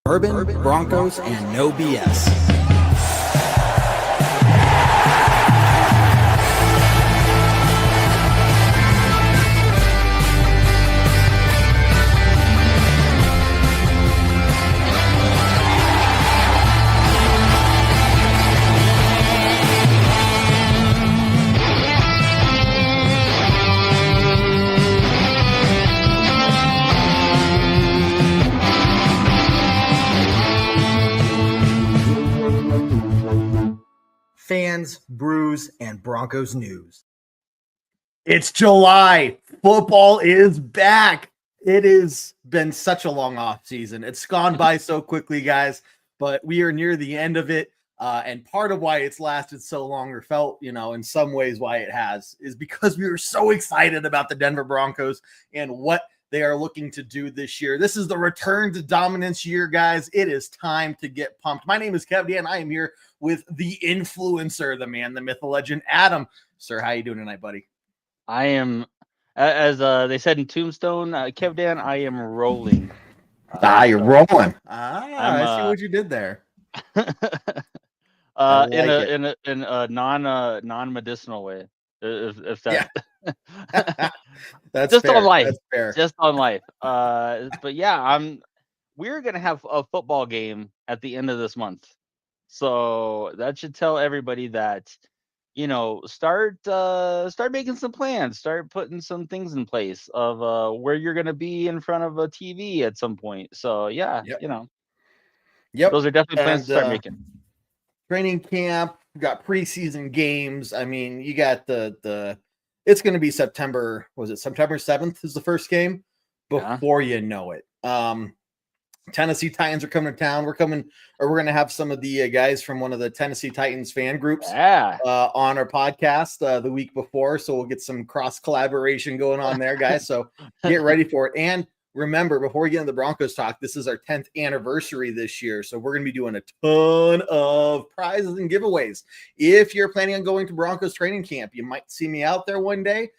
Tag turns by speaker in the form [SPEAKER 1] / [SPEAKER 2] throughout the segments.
[SPEAKER 1] Bourbon, Broncos, and No B.S. Fans, brews, and Broncos news. It's July. Football is back. It has been such a long off season. It's gone by so quickly, guys, but we are near the end of it. And part of why it's lasted so long, or felt, in some ways why it has, is because we were so excited about the Denver Broncos and what they are looking to do this year. This is the return to dominance year, guys. It is time to get pumped. My name is Kevin, and I am here with the influencer, the man, the myth, the legend, Adam. Sir, how you doing tonight, buddy?
[SPEAKER 2] I am, as they said in Tombstone, Kev Dan, I am rolling.
[SPEAKER 1] You're rolling. I see what you did there.
[SPEAKER 2] In a non-medicinal way. If that,
[SPEAKER 1] yeah. That's
[SPEAKER 2] just
[SPEAKER 1] fair.
[SPEAKER 2] on life.
[SPEAKER 1] That's fair.
[SPEAKER 2] Just on life. But yeah, we're gonna have a football game at the end of this month, so that should tell everybody that, start making some plans, start putting some things in place of where you're gonna be in front of a TV at some point. So yeah,
[SPEAKER 1] Yep.
[SPEAKER 2] Those are definitely plans to start making.
[SPEAKER 1] Training camp, we got preseason games. I mean, you got it's going to be September. Was it September 7th is the first game? Before you know it. Tennessee Titans are coming to town. We're going to have some of the guys from one of the Tennessee Titans fan groups on our podcast the week before. So we'll get some cross collaboration going on there, guys. So get ready for it. And remember, before we get into the Broncos talk, this is our 10th anniversary this year. So we're going to be doing a ton of prizes and giveaways. If you're planning on going to Broncos training camp, you might see me out there one day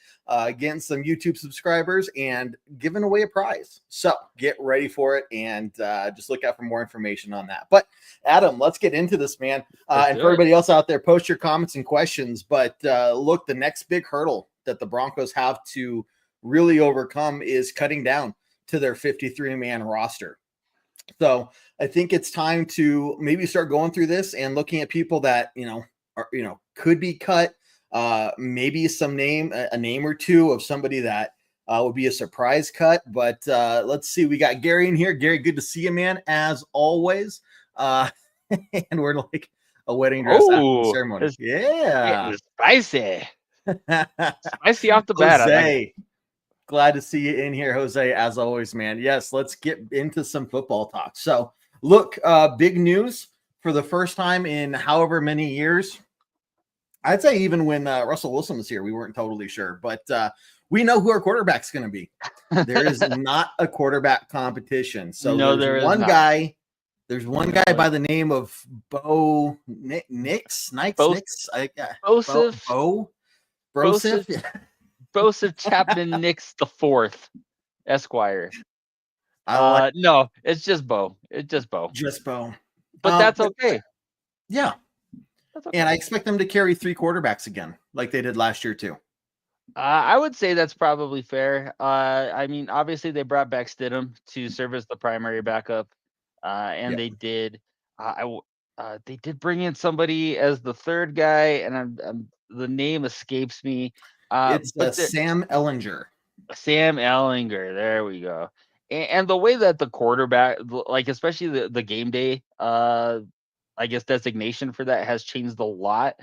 [SPEAKER 1] getting some YouTube subscribers and giving away a prize. So get ready for it and just look out for more information on that. But Adam, let's get into this, man. And for everybody else out there, post your comments and questions. But look, the next big hurdle that the Broncos have to really overcome is cutting down to their 53-man roster. So I think it's time to maybe start going through this and looking at people that, could be cut. Maybe a name or two of somebody that would be a surprise cut. But let's see. We got Gary in here. Gary, good to see you, man, as always. And we're like a wedding dress ceremony. Yeah.
[SPEAKER 2] Spicy. Spicy off the bat.
[SPEAKER 1] Jose. Glad to see you in here, Jose, as always, man. Yes, let's get into some football talk. So, look, big news for the first time in however many years. I'd say even when Russell Wilson was here, we weren't totally sure. But we know who our quarterback's going to be. There is not a quarterback competition. So there's one guy. There's one guy by the name of Bo Nix.
[SPEAKER 2] Joseph Chapman Nix the Fourth, Esquire. No, it's just Bo. It's just Bo.
[SPEAKER 1] Just Bo.
[SPEAKER 2] But that's okay.
[SPEAKER 1] Yeah. That's okay. And I expect them to carry 3 quarterbacks again, like they did last year too.
[SPEAKER 2] I would say that's probably fair. I mean, obviously they brought back Stidham to serve as the primary backup, and they did. They did bring in somebody as the third guy, and the name escapes me.
[SPEAKER 1] It's Sam Ehlinger.
[SPEAKER 2] Sam Ehlinger. There we go. And the way that the quarterback, like especially the game day, I guess designation for that has changed a lot.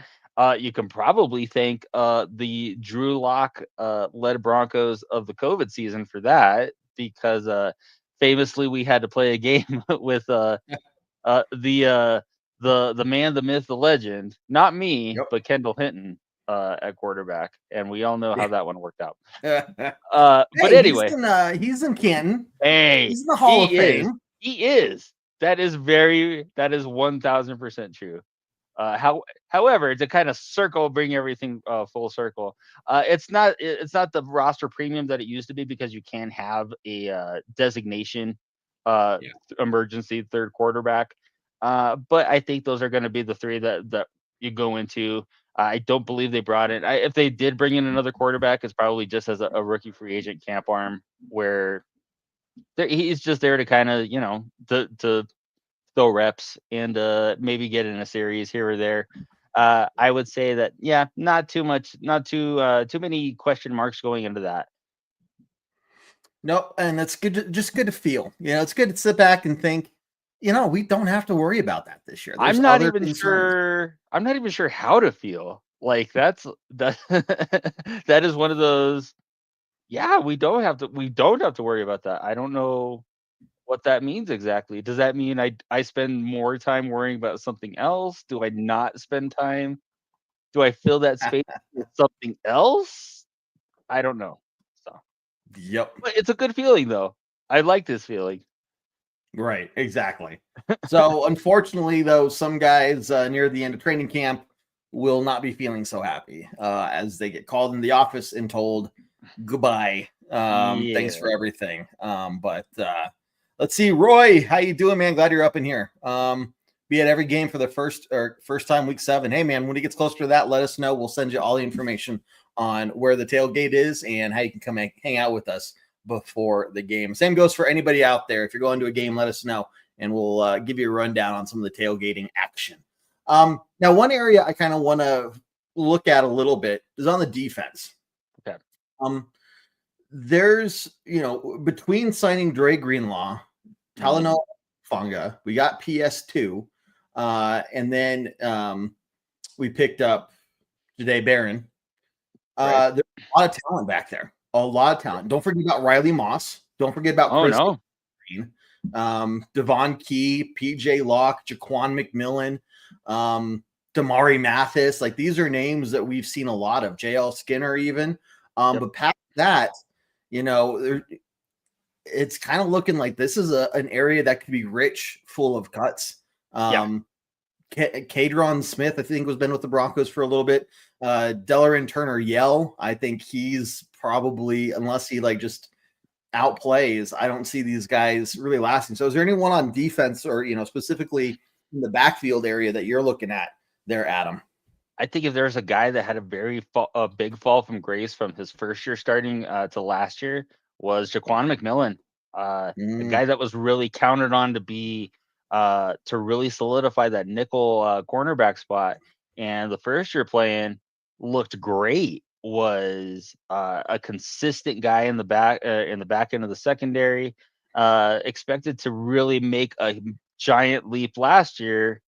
[SPEAKER 2] You can probably thank the Drew Lock led Broncos of the COVID season for that, because famously we had to play a game with the man, the myth, the legend, not me, but Kendall Hinton at quarterback, and we all know how that one worked out. But anyway,
[SPEAKER 1] he's in Canton.
[SPEAKER 2] Hey,
[SPEAKER 1] he's in the Hall of Fame.
[SPEAKER 2] He is. That is 1000% true. However, to kind of bring everything full circle, it's not the roster premium that it used to be, because you can have a designation emergency third quarterback. But I think those are going to be the three that you go into. I don't believe they brought in. If they did bring in another quarterback, it's probably just as a rookie free agent camp arm, where he's just there to kind of to throw reps and maybe get in a series here or there. I would say that not too much, not too many question marks going into that.
[SPEAKER 1] No, and it's good, just good to feel. It's good to sit back and think. We don't have to worry about that this year. There's
[SPEAKER 2] I'm not
[SPEAKER 1] other
[SPEAKER 2] even
[SPEAKER 1] concerns.
[SPEAKER 2] sure. I'm not even sure how to feel. Like that. That is one of those. Yeah, we don't have to. We don't have to worry about that. I don't know what that means exactly. Does that mean I spend more time worrying about something else? Do I not spend time? Do I fill that space with something else? I don't know. So,
[SPEAKER 1] Yep.
[SPEAKER 2] but it's a good feeling though. I like this feeling.
[SPEAKER 1] Right, exactly. So unfortunately, though, some guys near the end of training camp will not be feeling so happy as they get called in the office and told goodbye. Thanks for everything. But let's see, Roy, how you doing, man? Glad you're up in here. Be at every game for the first time week 7. Hey, man, when it gets closer to that, let us know. We'll send you all the information on where the tailgate is and how you can come and hang out with us before the game. Same goes for anybody out there. If you're going to a game, let us know, and we'll give you a rundown on some of the tailgating action. Now, one area I kind of want to look at a little bit is on the defense.
[SPEAKER 2] Okay.
[SPEAKER 1] There's, between signing Dre Greenlaw, Talanoa Funga, we got PS2, and then we picked up Jahdae Barron.
[SPEAKER 2] Right.
[SPEAKER 1] There's a lot of talent back there. A lot of talent. Don't forget about Riley Moss. Don't forget about Chris Green, Devon Key, PJ Locke, Jaquan McMillan, Damari Mathis. Like, these are names that we've seen a lot of. JL Skinner even. But past that, it's kind of looking like this is an area that could be rich, full of cuts. Kadron Smith, I think, was been with the Broncos for a little bit. Delarin Turner Yell, I think he's probably, unless he just outplays, I don't see these guys really lasting. So is there anyone on defense or, specifically in the backfield area that you're looking at there, Adam?
[SPEAKER 2] I think if there's a guy that had a big fall from grace from his first year starting to last year, was Jaquan McMillan, a guy that was really counted on to be to really solidify that nickel cornerback spot. And the first year playing looked great. Was a consistent guy in the back end of the secondary. Expected to really make a giant leap last year,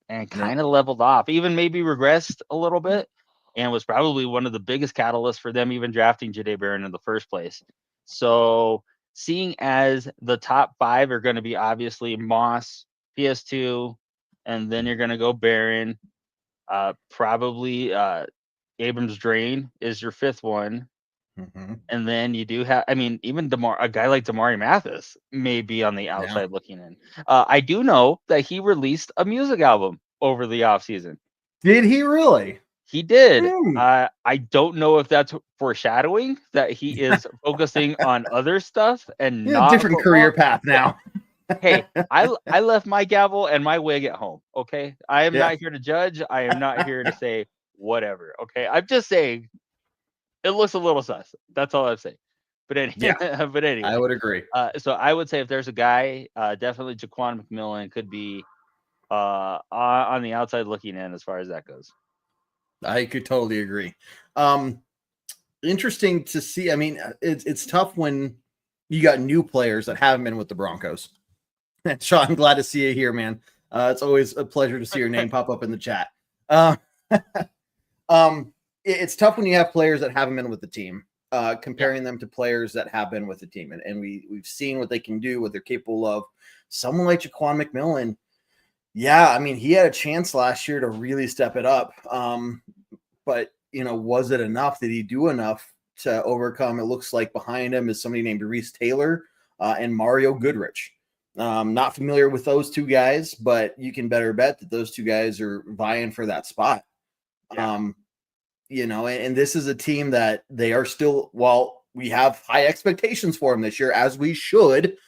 [SPEAKER 2] and kind of leveled off, even maybe regressed a little bit, and was probably one of the biggest catalysts for them even drafting Jahdae Barron in the first place. So, seeing as the top 5 are going to be obviously Moss, PS2, and then you're going to go Barron, probably Abrams Drain is your 5th one. And then you do have, even a guy like Damari Mathis may be on the outside looking in. I do know that he released a music album over the offseason.
[SPEAKER 1] Did he really?
[SPEAKER 2] He did. I don't know if that's foreshadowing that he is focusing on other stuff and not
[SPEAKER 1] a different career path now.
[SPEAKER 2] Hey, I left my gavel and my wig at home. Okay, I am not here to judge. I am not here to say whatever. Okay, I'm just saying it looks a little sus. That's all I'm saying. But anyway,
[SPEAKER 1] I would agree.
[SPEAKER 2] So I would say if there's a guy, definitely Jaquan McMillan could be on the outside looking in as far as that goes.
[SPEAKER 1] I could totally agree. Interesting to see. It's tough when you got new players that haven't been with the Broncos. Sean, I'm glad to see you here, man. It's always a pleasure to see your name pop up in the chat. It's tough when you have players that haven't been with the team, comparing them to players that have been with the team. And we've seen what they can do, what they're capable of. Someone like Jaquan McMillan, he had a chance last year to really step it up. But, was it enough? Did he do enough to overcome? It looks like behind him is somebody named Reese Taylor and Mario Goodrich. Not familiar with those two guys, but you can better bet that those two guys are vying for that spot. And this is a team that they are still, while we have high expectations for them this year, as we should,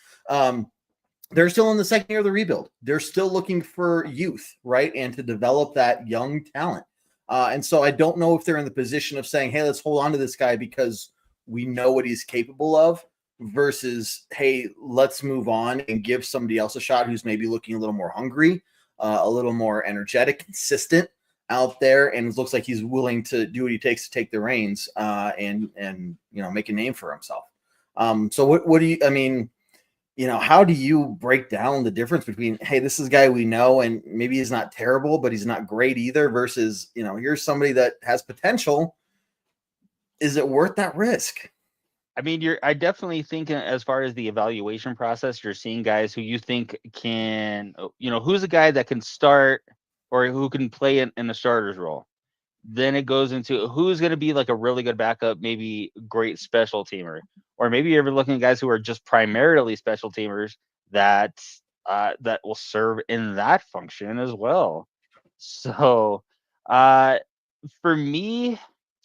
[SPEAKER 1] they're still in the second year of the rebuild. They're still looking for youth, right? And to develop that young talent. And so I don't know if they're in the position of saying, hey, let's hold on to this guy because we know what he's capable of versus, hey, let's move on and give somebody else a shot who's maybe looking a little more hungry, a little more energetic, consistent out there, and it looks like he's willing to do what he takes to take the reins and make a name for himself. So what do you, I mean, how do you break down the difference between, hey, this is a guy we know and maybe he's not terrible, but he's not great either versus, here's somebody that has potential. Is it worth that risk?
[SPEAKER 2] I mean, I definitely think as far as the evaluation process, you're seeing guys who you think can, who's a guy that can start or who can play in a starter's role. Then it goes into who's going to be like a really good backup, maybe great special teamer, or maybe you're looking at guys who are just primarily special teamers that will serve in that function as well. So, for me,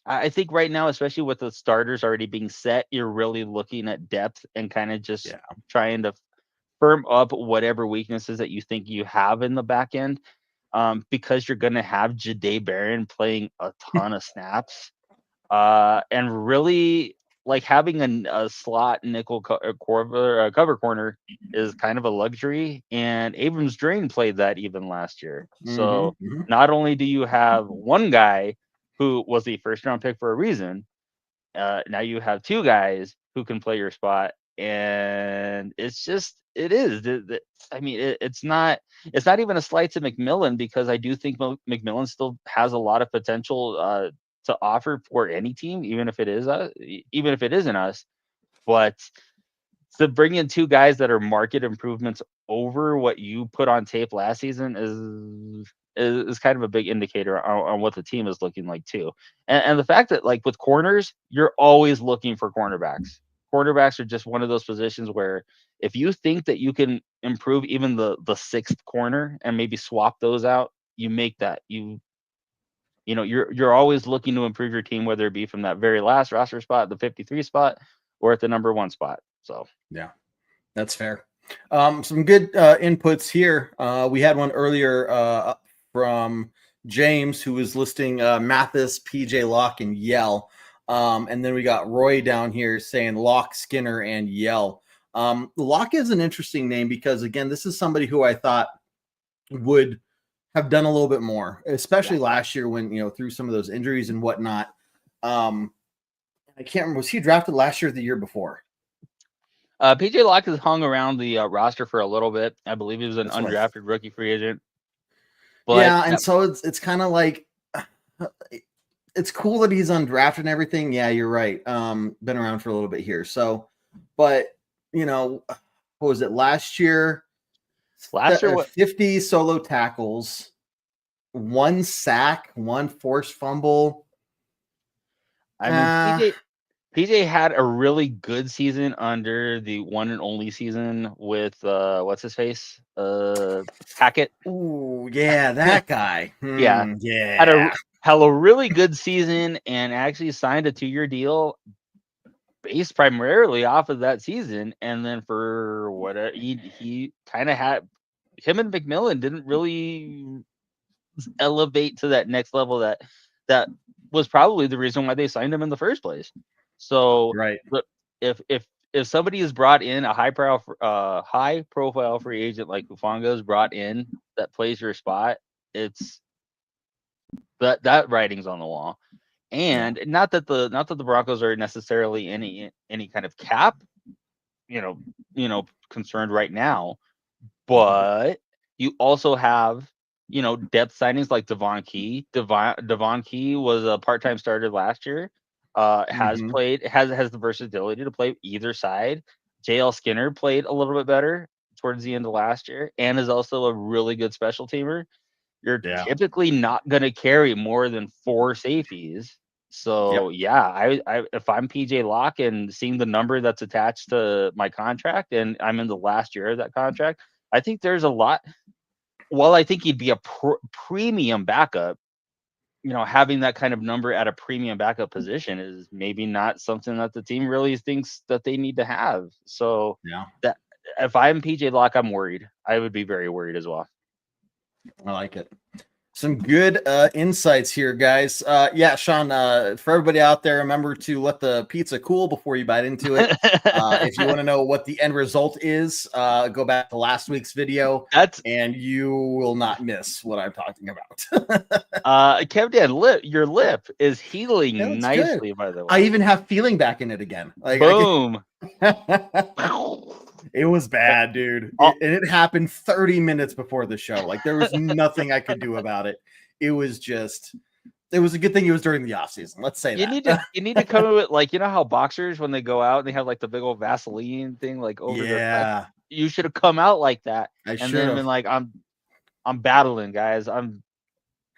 [SPEAKER 2] I think right now, especially with the starters already being set, you're really looking at depth and kind of just trying to firm up whatever weaknesses that you think you have in the back end. Because you're going to have Jahdae Barron playing a ton of snaps. And really, like having a slot nickel cover corner is kind of a luxury. And Abrams Drain played that even last year. So not only do you have one guy who was the first round pick for a reason, now you have two guys who can play your spot. And it's it's not even a slight to McMillan, because I do think McMillan still has a lot of potential to offer for any team, even if it isn't us. But to bring in two guys that are market improvements over what you put on tape last season is kind of a big indicator on what the team is looking like too. And the fact that, like, with corners, you're always looking for cornerbacks. Cornerbacks are just one of those positions where if you think that you can improve even the sixth corner and maybe swap those out, you make that you're always looking to improve your team, whether it be from that very last roster spot, the 53 spot, or at the number 1 spot. So
[SPEAKER 1] yeah, that's fair. Some good inputs here. We had one earlier from James, who was listing Mathis, PJ Locke, and Yell. And then we got Roy down here saying Locke, Skinner, and Yell. Locke is an interesting name because, again, this is somebody who I thought would have done a little bit more, especially last year when, through some of those injuries and whatnot. I can't remember. Was he drafted last year or the year before?
[SPEAKER 2] PJ Locke has hung around the roster for a little bit. I believe he was an undrafted rookie free agent.
[SPEAKER 1] But and so it's kind of like, it's cool that he's undrafted and everything. Yeah, you're right. Been around for a little bit here. So, but what was it last year?
[SPEAKER 2] Last year,
[SPEAKER 1] 50 solo tackles, 1 sack, 1 forced fumble.
[SPEAKER 2] I mean, PJ had a really good season under the one and only season with what's his face? Hackett.
[SPEAKER 1] Ooh, yeah, that guy.
[SPEAKER 2] Yeah. Had a really good season and actually signed a 2-year deal based primarily off of that season. And then for what he kind of had, him and McMillan didn't really elevate to that next level that was probably the reason why they signed him in the first place. So if somebody is brought in, a high profile free agent like Hufanga is brought in that plays your spot, it's that writing's on the wall. And not that the Broncos are necessarily any kind of cap, concerned right now, but you also have depth signings like Devon Key. Devon Key was a part-time starter last year. Has the versatility to play either side. JL Skinner played a little bit better towards the end of last year and is also a really good special teamer. You're typically not going to carry more than 4 safeties. So I if I'm PJ Locke and seeing the number that's attached to my contract and I'm in the last year of that contract, I think there's a lot. While I think he'd be a premium backup, having that kind of number at a premium backup position is maybe not something that the team really thinks that they need to have. So that if I'm PJ Locke, I'm worried. I would be very worried as well.
[SPEAKER 1] I like it. Some good insights here, guys. Yeah, Sean, for everybody out there, remember to let the pizza cool before you bite into it. If you want to know what the end result is, go back to last week's video, and you will not miss what I'm talking about.
[SPEAKER 2] Kevin, your lip is healing nicely,
[SPEAKER 1] good.
[SPEAKER 2] by the way.
[SPEAKER 1] I even have feeling back in it again. Like,
[SPEAKER 2] boom.
[SPEAKER 1] It was bad, dude. It happened 30 minutes before the show. Like, there was nothing I could do about it. It was a good thing it was during the off season. Let's say
[SPEAKER 2] you need to come in with, like, you know how boxers, when they go out, they have like the big old Vaseline thing like over their back. You should have come out like that and then been like, I'm battling, guys.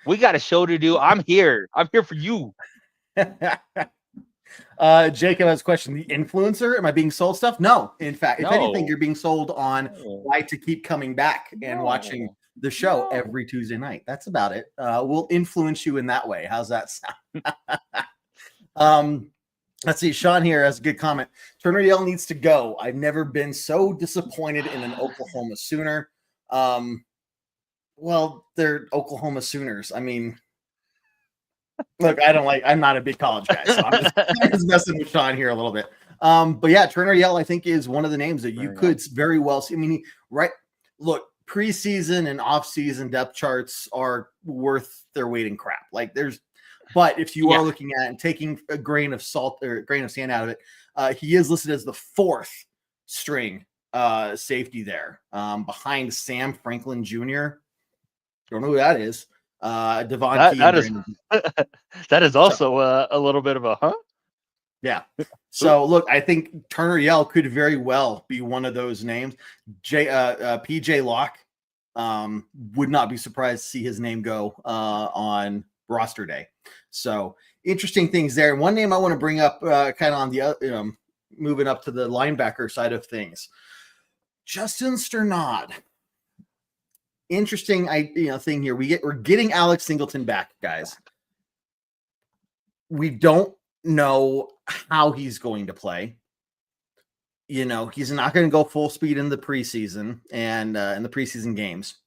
[SPEAKER 2] We got a show to do. I'm here for you.
[SPEAKER 1] Jacob has a question. The influencer, am I being sold stuff? No. In fact, if anything, you're being sold on why to keep coming back and watching the show every Tuesday night. That's about it. We'll influence you in that way. How's that sound? Let's see. Sean here has a good comment. Turner Yell needs to go. I've never been so disappointed in an Oklahoma Sooner. Well, they're Oklahoma Sooners. I mean, look, I'm not a big college guy, so I'm just messing with Sean here a little bit. But yeah, Turner Yell, I think, is one of the names that you could very well see. I mean, look, preseason and off-season depth charts are worth their weight in crap. But if you are looking at it and taking a grain of salt or a grain of sand out of it, he is listed as the 4th string safety there, behind Sam Franklin Jr. Don't know who that is. Devon
[SPEAKER 2] that is also a little bit of a huh?
[SPEAKER 1] Yeah. So look, I think Turner Yell could very well be one of those names. PJ Locke, would not be surprised to see his name go on roster day. So interesting things there. One name I want to bring up, kind of on the moving up to the linebacker side of things, Justin Sternad. Interesting, thing here. We're getting Alex Singleton back, guys. We don't know how he's going to play. He's not going to go full speed in the preseason and in the preseason games.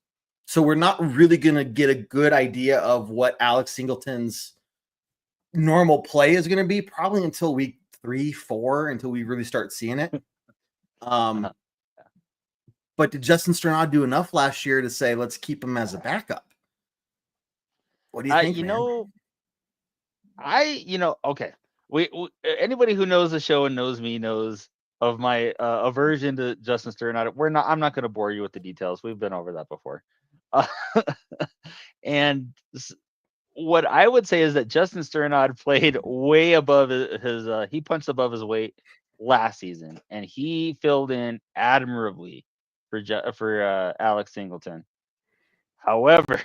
[SPEAKER 1] So we're not really going to get a good idea of what Alex Singleton's normal play is going to be probably until week 3-4, until we really start seeing it. But did Justin Sternad do enough last year to say, let's keep him as a backup? What do you think?
[SPEAKER 2] Okay. We anybody who knows the show and knows me knows of my aversion to Justin Sternad. I'm not going to bore you with the details. We've been over that before. And what I would say is that Justin Sternad played way above his he punched above his weight last season, and he filled in admirably for Alex Singleton. However,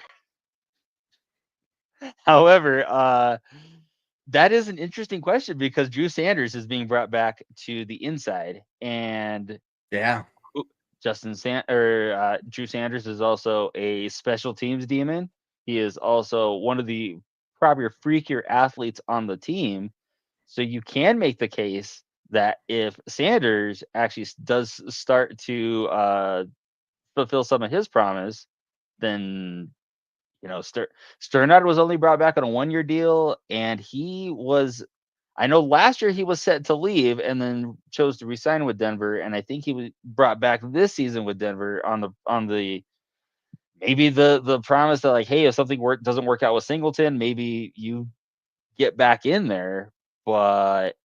[SPEAKER 2] that is an interesting question because Drew Sanders is being brought back to the inside, and Drew Sanders is also a special teams demon. He is also one of the probably freakier athletes on the team. So you can make the case that if Sanders actually does start to fulfill some of his promise, then Sternad was only brought back on a 1-year deal, and I know last year he was set to leave and then chose to resign with Denver, and I think he was brought back this season with Denver on the maybe the promise that, like, hey, if something doesn't work out with Singleton, maybe you get back in there. But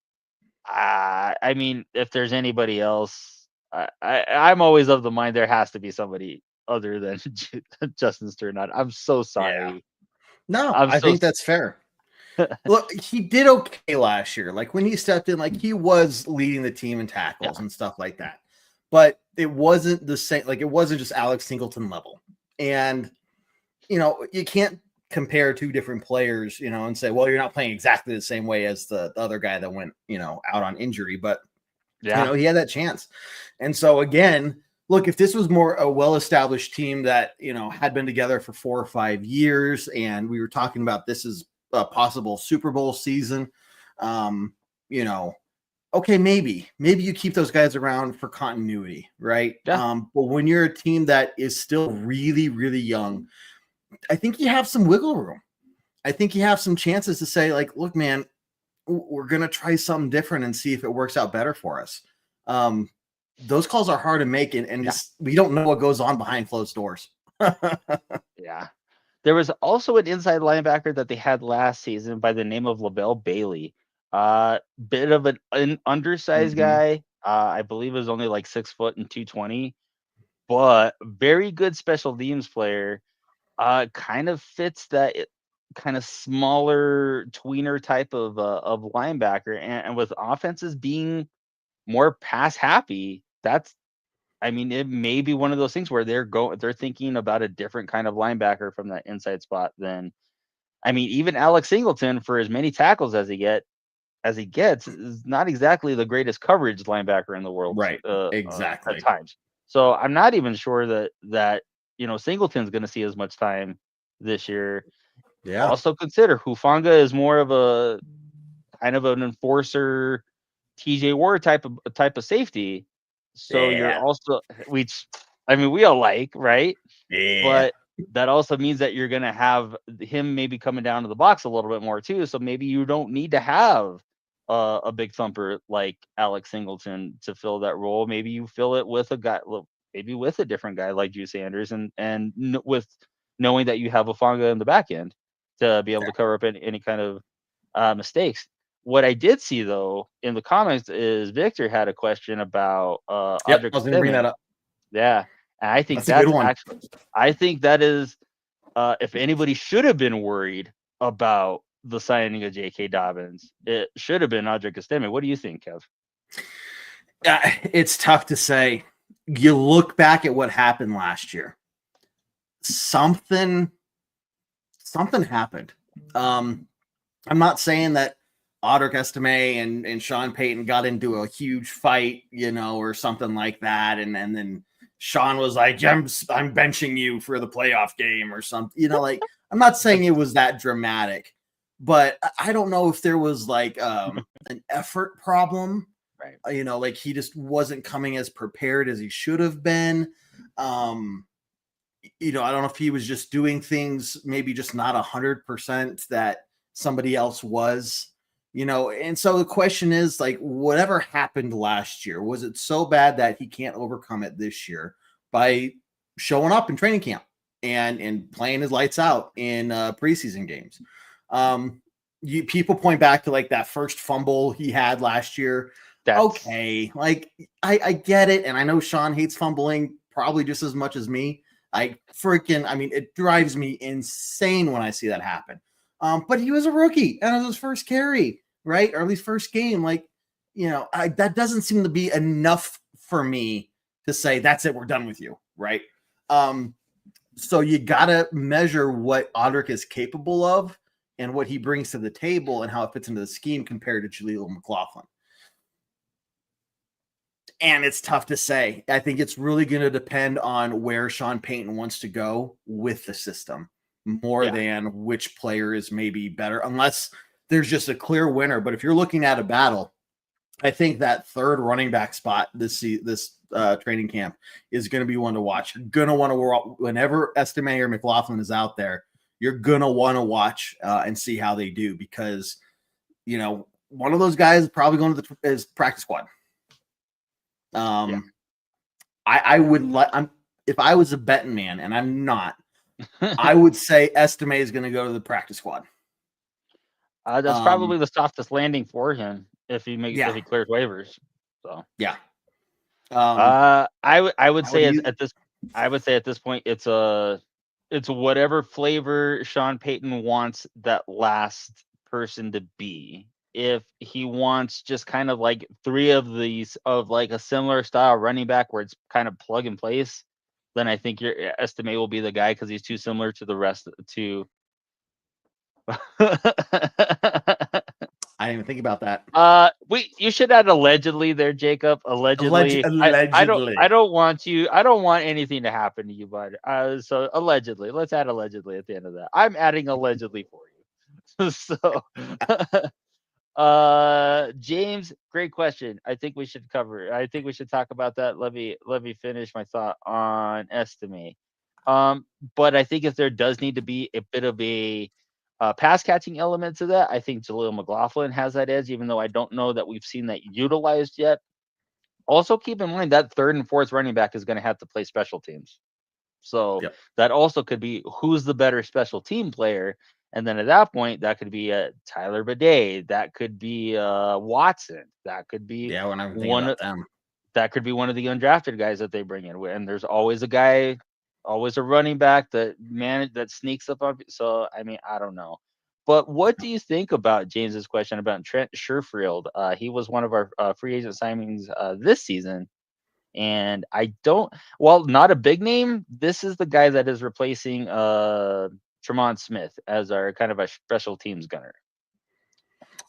[SPEAKER 2] I mean, if there's anybody else, I'm always of the mind there has to be somebody other than Justin Sternad. I'm so sorry.
[SPEAKER 1] Yeah. No, I think that's fair. Look, he did okay last year. Like when he stepped in, like he was leading the team in tackles and stuff like that. But it wasn't the same. Like it wasn't just Alex Singleton level. And you can't compare two different players, and say, well, you're not playing exactly the same way as the other guy that went, out on injury. But he had that chance. And so again, look, if this was more a well-established team that, had been together for 4 or 5 years, and we were talking about this as a possible Super Bowl season, okay, maybe you keep those guys around for continuity, right?
[SPEAKER 2] Yeah.
[SPEAKER 1] But when you're a team that is still really, really young, I think you have some wiggle room. I think you have some chances to say, like, look, man, we're gonna try something different and see if it works out better for us. Those calls are hard to make, and just we don't know what goes on behind closed doors.
[SPEAKER 2] Yeah. There was also an inside linebacker that they had last season by the name of LaBelle Bailey. Bit of an undersized guy. I believe it was only like 6 foot and 220, but very good special teams player. Kind of fits that kind of smaller tweener type of linebacker, and with offenses being more pass happy, I mean, it may be one of those things where they're thinking about a different kind of linebacker from that inside spot than, I mean, even Alex Singleton, for as many tackles as he gets, is not exactly the greatest coverage linebacker in the world,
[SPEAKER 1] Right.
[SPEAKER 2] at
[SPEAKER 1] Exactly.
[SPEAKER 2] times. So I'm not even sure that Singleton's going to see as much time this year.
[SPEAKER 1] Yeah.
[SPEAKER 2] Also consider Hufanga is more of a kind of an enforcer, TJ Ward type of safety. So you're
[SPEAKER 1] Yeah.
[SPEAKER 2] also, which I mean we all like, right?
[SPEAKER 1] Yeah.
[SPEAKER 2] But that also means that you're gonna have him maybe coming down to the box a little bit more too. So maybe you don't need to have a big thumper like Alex Singleton to fill that role. Maybe you fill it with a guy, maybe with a different guy like Juice Sanders, and with knowing that you have a Fonga in the back end to be able to cover up any kind of mistakes. What I did see though in the comments is Victor had a question about
[SPEAKER 1] Yep.
[SPEAKER 2] Audric
[SPEAKER 1] I was going to bring that
[SPEAKER 2] Estime.
[SPEAKER 1] up.
[SPEAKER 2] Yeah, and
[SPEAKER 1] That's a good one.
[SPEAKER 2] I think that is, if anybody should have been worried about the signing of J.K. Dobbins, it should have been Audric Estime. What do you think, Kev?
[SPEAKER 1] It's tough to say. You look back at what happened last year. Something happened. I'm not saying that Audric Estime and Sean Payton got into a huge fight, or something like that, and then Sean was like, I'm benching you for the playoff game or something. Like, I'm not saying it was that dramatic, but I don't know if there was like an effort problem.
[SPEAKER 2] Right.
[SPEAKER 1] Like he just wasn't coming as prepared as he should have been. I don't know if he was just doing things maybe just not 100% that somebody else was, and so the question is, like, whatever happened last year, was it so bad that he can't overcome it this year by showing up in training camp and playing his lights out in preseason games? People point back to like that first fumble he had last year. Okay, like I get it, and I know Sean hates fumbling probably just as much as me. I mean, it drives me insane when I see that happen. But he was a rookie, and it was his first carry, right? Or at least first game. Like, that doesn't seem to be enough for me to say, that's it, we're done with you, right? So you got to measure what Audric is capable of and what he brings to the table and how it fits into the scheme compared to Jaleel McLaughlin. And it's tough to say. I think it's really going to depend on where Sean Payton wants to go with the system more than which player is maybe better, unless there's just a clear winner. But if you're looking at a battle, I think that third running back spot this training camp is going to be one to watch. You're going to want to, whenever Estime or McLaughlin is out there, you're going to want to watch and see how they do, because, one of those guys is probably going to the practice squad. I would if I was a betting man, and I'm not, I would say Estime is going to go to the practice squad.
[SPEAKER 2] That's probably the softest landing for him if he clears waivers. So
[SPEAKER 1] yeah.
[SPEAKER 2] I would say at this point it's whatever flavor Sean Payton wants that last person to be. If he wants just kind of like three of these of like a similar style running back where it's kind of plug and place, then I think your Estime will be the guy because he's too similar to the rest to.
[SPEAKER 1] I didn't even think about that.
[SPEAKER 2] You should add allegedly there, Jacob. Allegedly.
[SPEAKER 1] Allegedly.
[SPEAKER 2] I don't want anything to happen to you, bud. So allegedly, let's add allegedly at the end of that. I'm adding allegedly for you. So James, great question. I think we should talk about that. Let me finish my thought on estimate. But I think if there does need to be a bit of a pass catching element to that, I think Jaleel McLaughlin has that edge, even though I don't know that we've seen that utilized yet. Also, keep in mind that third and fourth running back is going to have to play special teams. So
[SPEAKER 1] Yep.
[SPEAKER 2] that also could be who's the better special team player. And then at that point, that could be Tyler Bidet. That could be Watson. That could be
[SPEAKER 1] Yeah, we're not even thinking about them.
[SPEAKER 2] That could be one of the undrafted guys that they bring in. And there's always a guy, always a running back that sneaks up on. So I mean, I don't know. But what do you think about James's question about Trent Sherfield? He was one of our free agent signings this season. And while not a big name, this is the guy that is replacing Tremont Smith as our kind of a special teams gunner.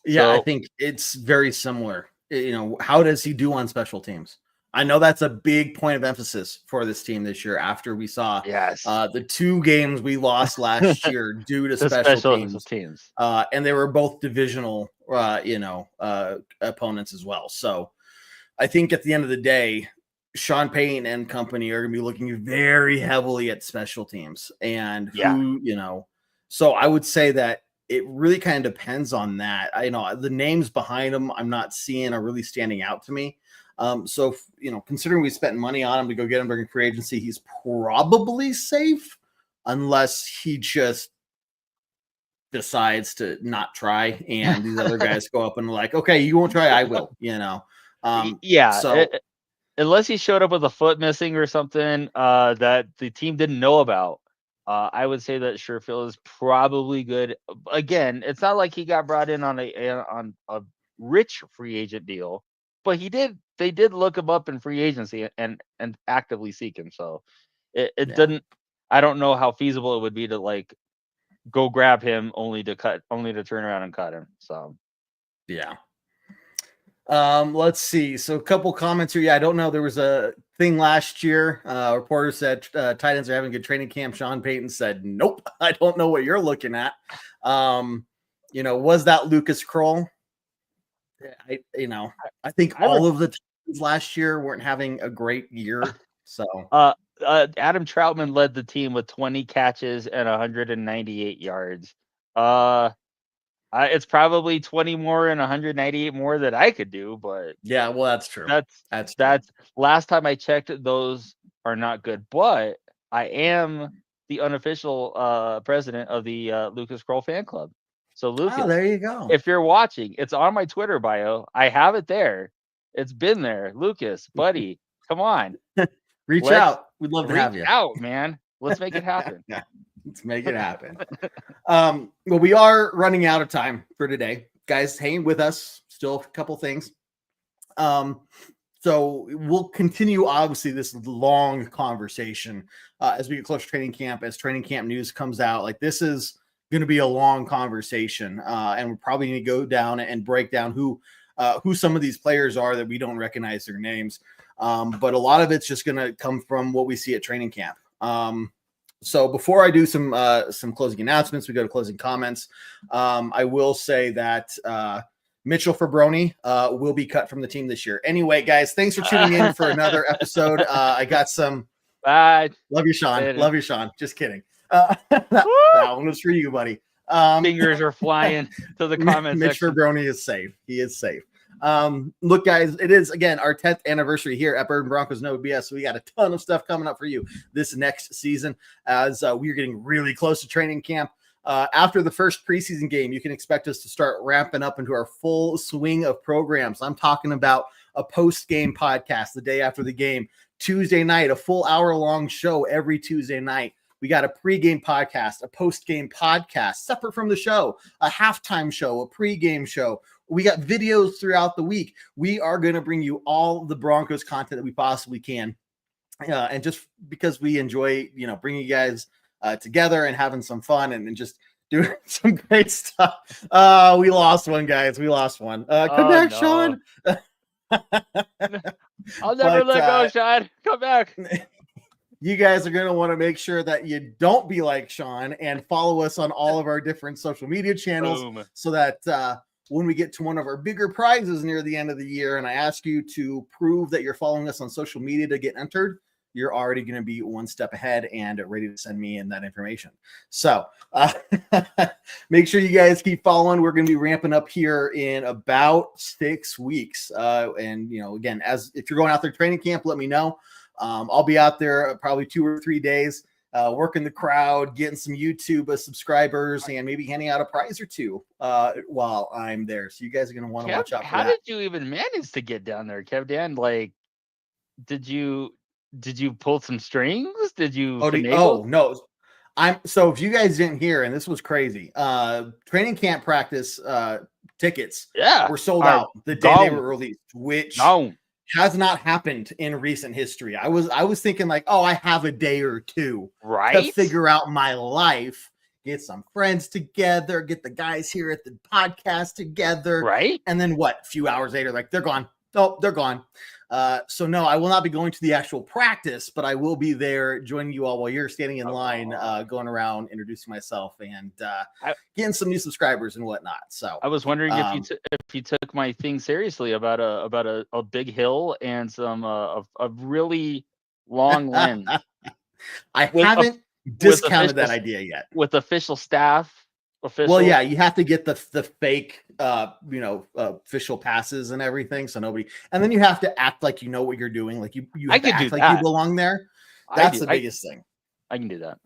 [SPEAKER 1] Yeah, I think it's very similar. You know, how does he do on special teams? I know that's a big point of emphasis for this team this year after we saw the 2 games we lost last year due to special teams. And they were both divisional, opponents as well. So I think at the end of the day, Sean Payton and company are going to be looking very heavily at special teams and so I would say that it really kind of depends on that. I know the names behind them I'm not seeing are really standing out to me. So, considering we spent money on him to go get him during free agency, he's probably safe unless he just decides to not try and these other guys go up and like, okay, you won't try, I will,
[SPEAKER 2] unless he showed up with a foot missing or something that the team didn't know about, I would say that Sherfield is probably good. Again, it's not like he got brought in on a rich free agent deal, but they did look him up in free agency and actively seek him. So it didn't. I don't know how feasible it would be to like go grab him only to turn around and cut him. So
[SPEAKER 1] yeah. Let's see. So a couple comments here. Yeah, I don't know. There was a thing last year. Reporter said tight ends are having a good training camp. Sean Payton said, nope, I don't know what you're looking at. Was that Lucas Kroll? I think all of the teams last year weren't having a great year. So
[SPEAKER 2] Adam Troutman led the team with 20 catches and 198 yards. It's probably 20 more and 198 more that I could do, but
[SPEAKER 1] yeah, well, that's true.
[SPEAKER 2] That's last time I checked, those are not good. But I am the unofficial president of the Lucas Kroll fan club. So Lucas,
[SPEAKER 1] there you go.
[SPEAKER 2] If you're watching, it's on my Twitter bio. I have it there. It's been there. Lucas, buddy, come on.
[SPEAKER 1] Reach out. We'd love to have you.
[SPEAKER 2] Reach out, man. Let's make it happen.
[SPEAKER 1] Yeah. Let's make it happen. Well, we are running out of time for today. Guys, hang with us. Still a couple things. So we'll continue, obviously, this long conversation as we get closer to training camp, as training camp news comes out. Like, this is going to be a long conversation, and we're probably going to go down and break down who some of these players are that we don't recognize their names. But a lot of it's just going to come from what we see at training camp. So before I do some closing announcements, we go to closing comments. I will say that Mitchell Fabroni will be cut from the team this year. Anyway, guys, thanks for tuning in for another episode. I got some.
[SPEAKER 2] Bye.
[SPEAKER 1] Love you, Sean. Later. Love you, Sean. Just kidding. That one was for you, buddy.
[SPEAKER 2] Fingers are flying to the comments.
[SPEAKER 1] Mitch Fabroni is safe. He is safe. Look, guys, it is again our 10th anniversary here at Bourbon Broncos No B.S. So we got a ton of stuff coming up for you this next season as we're getting really close to training camp. After the first preseason game, you can expect us to start ramping up into our full swing of programs. I'm talking about a post-game podcast the day after the game, Tuesday night, a full hour-long show every Tuesday night. We got a pregame podcast, a postgame podcast, separate from the show, a halftime show, a pregame show. We got videos throughout the week. We are going to bring you all the Broncos content that we possibly can. And just because we enjoy, bringing you guys together and having some fun and just doing some great stuff. We lost one, guys. We lost one. Come back, no. Sean.
[SPEAKER 2] I'll never let go, Sean. Come back.
[SPEAKER 1] You guys are going to want to make sure that you don't be like Sean and follow us on all of our different social media channels so that when we get to one of our bigger prizes near the end of the year, and I ask you to prove that you're following us on social media to get entered, you're already going to be one step ahead and ready to send me in that information. So make sure you guys keep following. We're going to be ramping up here in about 6 weeks. And, again, if you're going out there training camp, let me know. I'll be out there probably 2 or 3 days, working the crowd, getting some YouTube subscribers, and maybe handing out a prize or two while I'm there. So you guys are going to want to watch out for
[SPEAKER 2] how
[SPEAKER 1] that.
[SPEAKER 2] Did you even manage to get down there, Kev Dan? Like, did you pull some strings? Did you finagle?
[SPEAKER 1] No. So if you guys didn't hear, and this was crazy, training camp practice tickets were sold out the day they were released, which has not happened in recent history. I was thinking like, I have a day or two to figure out my life, get some friends together, get the guys here at the podcast together, and then a few hours later, like they're gone. Oh, they're gone. So no, I will not be going to the actual practice, but I will be there joining you all while you're standing in line, going around, introducing myself, and getting some new subscribers and whatnot. So
[SPEAKER 2] I was wondering if you took my thing seriously about a big hill and some a really long lens.
[SPEAKER 1] I haven't discounted that idea yet
[SPEAKER 2] with official staff.
[SPEAKER 1] Well, yeah, you have to get the fake, official passes and everything. So nobody, and then you have to act like you know what you're doing. Like you have to act like you belong there. That's the biggest thing.
[SPEAKER 2] I can do that.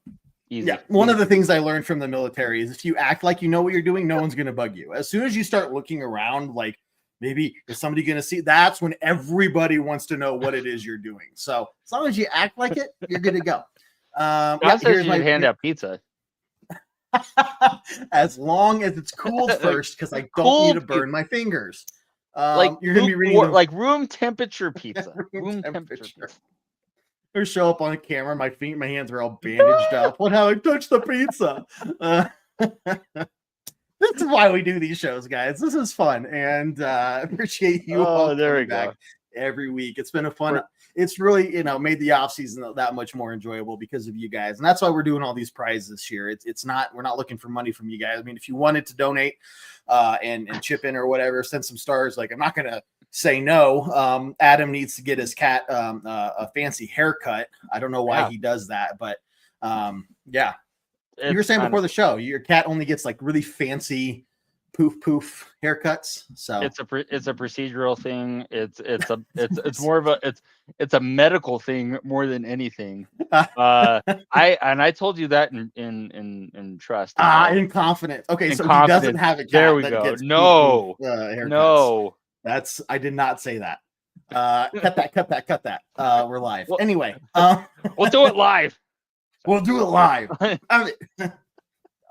[SPEAKER 2] Easy.
[SPEAKER 1] Yeah. One of the things I learned from the military is if you act like you know what you're doing, no one's going to bug you. As soon as you start looking around, like maybe is somebody going to see, that's when everybody wants to know what it is you're doing. So as long as you act like it, you're good to go.
[SPEAKER 2] Here's my hand out pizza.
[SPEAKER 1] As long as it's cooled first, because I don't need to burn my fingers. You're gonna be reading
[SPEAKER 2] like room temperature pizza. room temperature.
[SPEAKER 1] Or show up on camera, my hands are all bandaged up. What? How I touched the pizza? This is why we do these shows, guys. This is fun, and appreciate you all coming back every week. It's been a fun. It's really, made the off season that much more enjoyable because of you guys. And that's why we're doing all these prizes this year. We're not looking for money from you guys. I mean, if you wanted to donate and chip in or whatever, send some stars. Like, I'm not going to say no. Adam needs to get his cat a fancy haircut. I don't know why he does that, but yeah. You were saying before the show, your cat only gets like really fancy poof haircuts. So
[SPEAKER 2] it's a procedural thing. It's more of a medical thing more than anything. I told you that in trust.
[SPEAKER 1] In confidence. Okay, so he doesn't have a cat.
[SPEAKER 2] There we go. No, no.
[SPEAKER 1] I did not say that. Cut that. We're live.
[SPEAKER 2] Well,
[SPEAKER 1] anyway,
[SPEAKER 2] we'll do it live.
[SPEAKER 1] We'll do it live.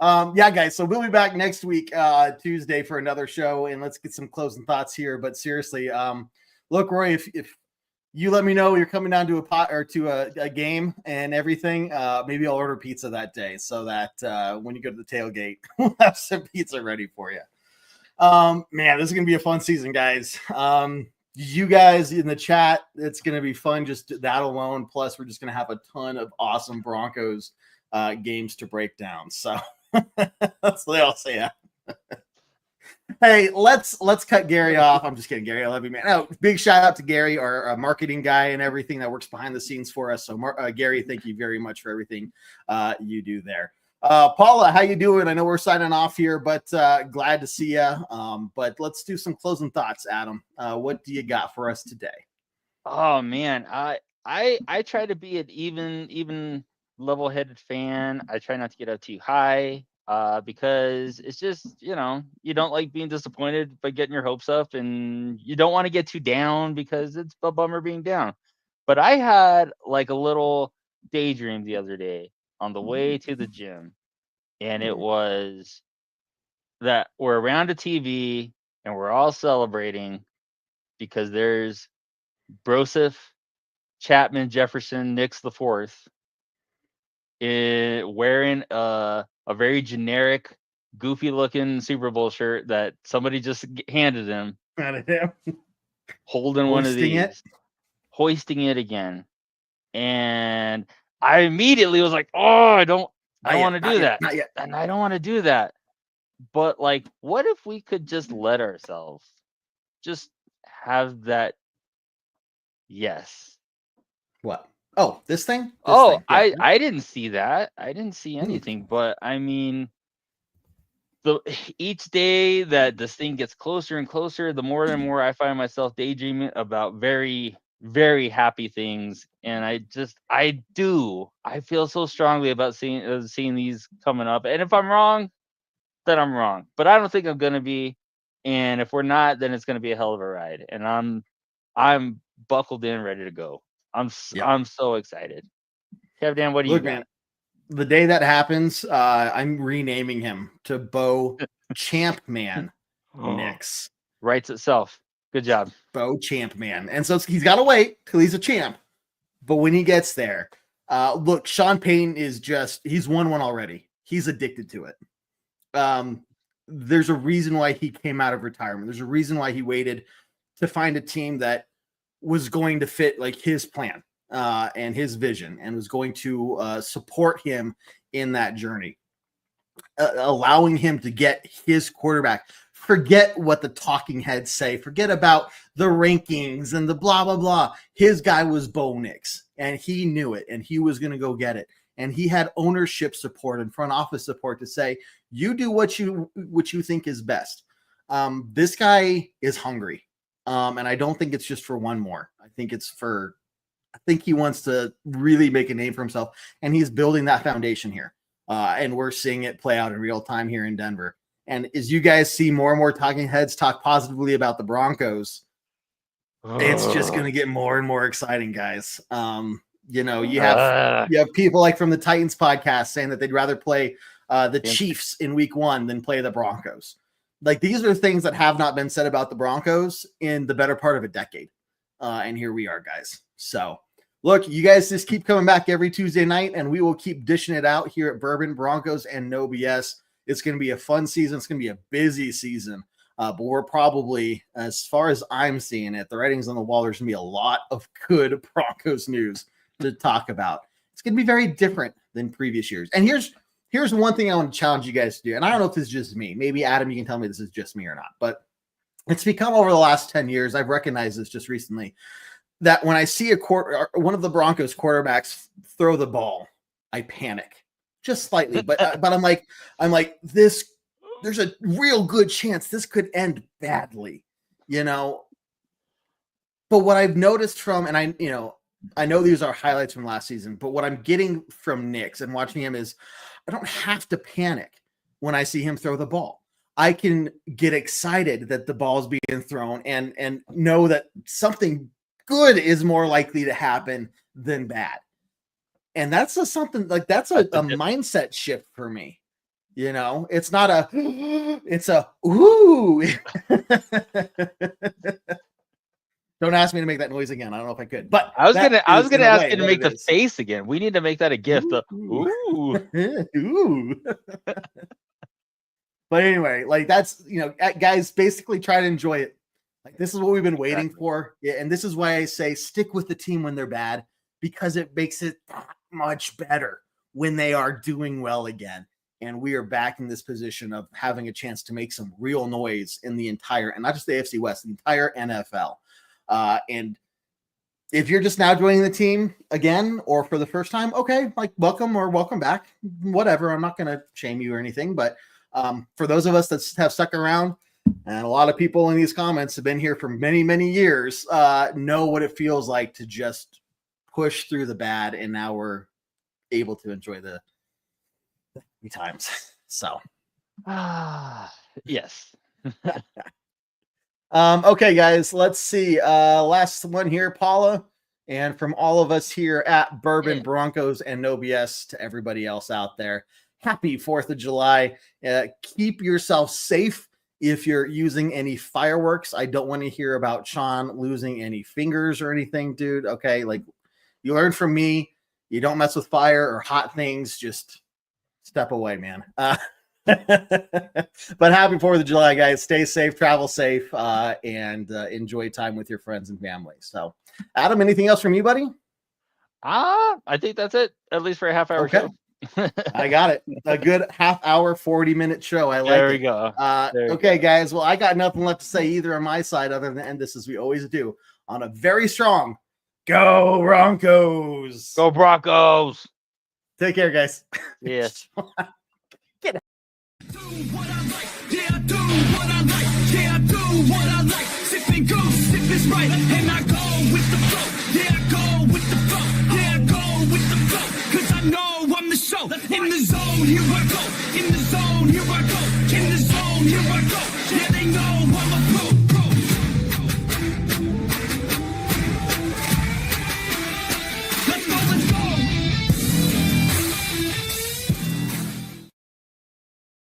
[SPEAKER 1] Yeah, guys. So we'll be back next week, Tuesday, for another show, and let's get some closing thoughts here. But seriously, look, Roy, if you let me know you're coming down to a game and everything, maybe I'll order pizza that day so that when you go to the tailgate, we'll have some pizza ready for you. Man, this is gonna be a fun season, guys. You guys in the chat, it's gonna be fun. Just that alone. Plus, we're just gonna have a ton of awesome Broncos games to break down. So. That's what they all say. Yeah. Hey, let's cut Gary off. I'm just kidding, Gary. I love you, man. Oh, big shout out to Gary, our marketing guy and everything that works behind the scenes for us. So, Gary, thank you very much for everything you do there. Paula, how you doing? I know we're signing off here, but glad to see you. But let's do some closing thoughts, Adam. What do you got for us today?
[SPEAKER 2] Oh man, I try to be an even level-headed fan. I try not to get up too high because it's just, you don't like being disappointed by getting your hopes up, and you don't want to get too down because it's a bummer being down. But I had like a little daydream the other day on the way to the gym, and it was that we're around a TV and we're all celebrating because there's Broseph, Chapman, Jefferson, Nix the fourth wearing a very generic, goofy-looking Super Bowl shirt that somebody just handed him. Holding one of these. Hoisting it again. And I immediately was like, oh, I don't want to do that.
[SPEAKER 1] Not yet.
[SPEAKER 2] And I don't want to do that. But like, what if we could just let ourselves just have that? Yes.
[SPEAKER 1] What? Oh, this thing? This
[SPEAKER 2] Oh,
[SPEAKER 1] thing. Yeah.
[SPEAKER 2] I didn't see that. I didn't see anything. But I mean, the each day that this thing gets closer and closer, the more and more I find myself daydreaming about very, very happy things. And I feel so strongly about seeing these coming up. And if I'm wrong, then I'm wrong. But I don't think I'm gonna be. And if we're not, then it's gonna be a hell of a ride. And I'm buckled in, ready to go.
[SPEAKER 1] Yep.
[SPEAKER 2] I'm so excited. Dan, what do you
[SPEAKER 1] Look,
[SPEAKER 2] got?
[SPEAKER 1] man, the day that happens, I'm renaming him to Bo Champ Man Nix.
[SPEAKER 2] Writes itself. Good job.
[SPEAKER 1] Bo Champ Man. And so he's got to wait till he's a champ. But when he gets there, look, Sean Payton is he's won one already. He's addicted to it. There's a reason why he came out of retirement. There's a reason why he waited to find a team that was going to fit like his plan and his vision and was going to support him in that journey, allowing him to get his quarterback. Forget what the talking heads say. Forget about the rankings and the blah, blah, blah. His guy was Bo Nix, and he knew it, and he was going to go get it. And he had ownership support and front office support to say, you do what you think is best. This guy is hungry. And I don't think it's just for one more. I think he wants to really make a name for himself, and he's building that foundation here. And we're seeing it play out in real time here in Denver. And as you guys see more and more talking heads talk positively about the Broncos, it's just going to get more and more exciting, guys. You have people like from the Titans podcast saying that they'd rather play the Chiefs in week 1 than play the Broncos. Like, these are things that have not been said about the Broncos in the better part of a decade. And here we are, guys. So look, you guys just keep coming back every Tuesday night, and we will keep dishing it out here at Bourbon, Broncos, and No BS. It's going to be a fun season. It's going to be a busy season. But we're probably, as far as I'm seeing it, the writing's on the wall. There's going to be a lot of good Broncos news to talk about. It's going to be very different than previous years. And here's one thing I want to challenge you guys to do. And I don't know if this is just me. Maybe, Adam, you can tell me this is just me or not. But it's become over the last 10 years, I've recognized this just recently, that when I see one of the Broncos quarterbacks throw the ball, I panic just slightly. But I'm like this. There's a real good chance this could end badly, But what I've noticed from, and I know these are highlights from last season, but what I'm getting from Nix and watching him is, I don't have to panic when I see him throw the ball. I can get excited that the ball is being thrown and know that something good is more likely to happen than bad. And that's a mindset shift for me. It's not it's a ooh. Don't ask me to make that noise again. I don't know if I could, but
[SPEAKER 2] I was gonna ask you to make the face again. We need to make that a gift. Ooh.
[SPEAKER 1] Ooh. But anyway, like, that's, guys, basically try to enjoy it. Like, this is what we've been waiting for. Yeah, and this is why I say stick with the team when they're bad, because it makes it much better when they are doing well again. And we are back in this position of having a chance to make some real noise in the entire, and not just the AFC West, the entire NFL. And if you're just now joining the team again or for the first time, okay, like, welcome or welcome back, whatever. I'm not going to shame you or anything, but for those of us that have stuck around, and a lot of people in these comments have been here for many, many years, know what it feels like to just push through the bad, and now we're able to enjoy the times. So,
[SPEAKER 2] yes.
[SPEAKER 1] Okay, guys, let's see. Last one here, Paula, and from all of us here at Bourbon, Broncos, and No BS to everybody else out there, happy 4th of July. Keep yourself safe if you're using any fireworks. I don't want to hear about Sean losing any fingers or anything, dude. Okay, like, you learned from me. You don't mess with fire or hot things. Just step away, man. But happy 4th of July, guys. Stay safe, travel safe, and enjoy time with your friends and family. So, Adam, anything else from you, buddy?
[SPEAKER 2] I think that's it, at least for a half-hour show.
[SPEAKER 1] I got it. A good half hour, 40-minute show. I like
[SPEAKER 2] there we
[SPEAKER 1] it.
[SPEAKER 2] go.
[SPEAKER 1] Okay, guys. Well, I got nothing left to say either on my side other than end this as we always do on a very strong Go Broncos.
[SPEAKER 2] Go Broncos.
[SPEAKER 1] Take care, guys.
[SPEAKER 2] Yes.
[SPEAKER 1] Get out.
[SPEAKER 3] Do what I like. Yeah, I do what I like. Yeah, I do what I like. Sip and go, sip is right. And I go with the flow. Yeah, I go with the flow. Yeah, I go with the flow. Cause I know I'm the show. In the zone, here I go. In the